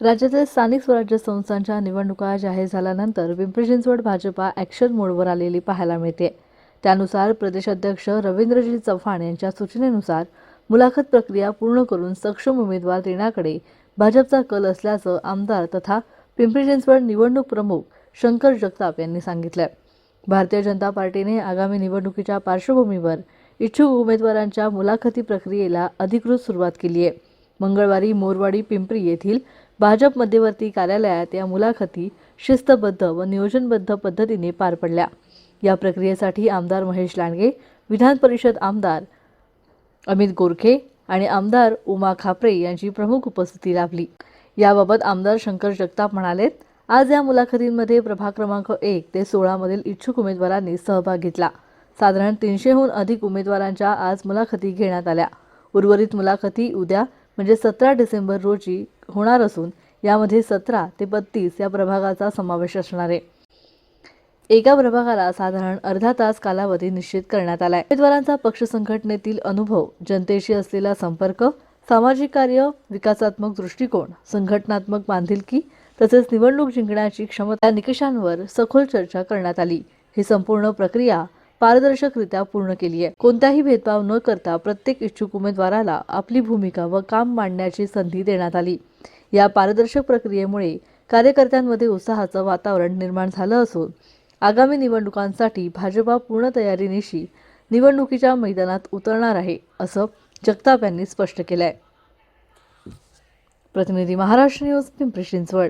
राज्यातील स्थानिक स्वराज्य संस्थांच्या निवडणुका जाहीर झाल्यानंतर पिंपरी चिंचवड भाजपा ॲक्शन मोडवर आलेली पाहायला मिळते। त्यानुसार प्रदेशाध्यक्ष रवींद्रजी चव्हाण यांच्या सूचनेनुसार मुलाखत प्रक्रिया पूर्ण करून सक्षम उमेदवार देण्याकडे भाजपचा कल असल्याचं आमदार तथा पिंपरी चिंचवड निवडणूक प्रमुख शंकर जगताप यांनी सांगितलं। भारतीय जनता पार्टीने आगामी निवडणुकीच्या पार्श्वभूमीवर इच्छुक उमेदवारांच्या मुलाखती प्रक्रियेला अधिकृत सुरुवात केली आहे। मंगळवारी मोरवाडी पिंपरी येथील भाजप मध्यवर्ती कार्यालयात या मुलाखती शिस्तबद्ध व नियोजनबद्ध पद्धतीने पार पडल्या। या प्रक्रियेसाठी आमदार महेश लांडगे, विधान परिषद आमदार अमित गोरखे आणि आमदार उमा खापरे यांची प्रमुख उपस्थिती लाभली। याबाबत आमदार शंकर जगताप म्हणाले, आज या मुलाखतींमध्ये प्रभाग क्रमांक 1 ते 16 मधील इच्छुक उमेदवारांनी सहभाग घेतला। साधारण 300हून अधिक उमेदवारांच्या आज मुलाखती घेण्यात आल्या। उर्वरित मुलाखती उद्या म्हणजे 17 डिसेंबर रोजी होणार असून यामध्ये 17 ते 32 या प्रभागाचा समावेश असणार आहे। एका प्रभागाला साधारण अर्धा तास कालावधी निश्चित करण्यात आलाय। उमेदवारांचा पक्ष संघटनेतील अनुभव, जनतेशी असलेला संपर्क, सामाजिक कार्य, विकासात्मक दृष्टिकोन, संघटनात्मक बांधिलकी तसेच निवडणूक जिंकण्याची क्षमता या निकषांवर सखोल चर्चा करण्यात आली। ही संपूर्ण प्रक्रिया पारदर्शकरित्या पूर्ण केली आहे। कोणताही भेदभाव न करता प्रत्येक इच्छुक उमेदवाराला आपली भूमिका व काम मांडण्याची संधी देण्यात आली। या पारदर्शक प्रक्रियेमुळे कार्यकर्त्यांमध्ये उत्साहाचं वातावरण निर्माण झालं असून आगामी निवडणुकांसाठी भाजपा पूर्ण तयारीनिशी निवडणुकीच्या मैदानात उतरणार आहे, असं जगताप यांनी स्पष्ट केलंय। प्रतिनिधी महाराष्ट्र न्यूज, पिंपरी चिंचवड।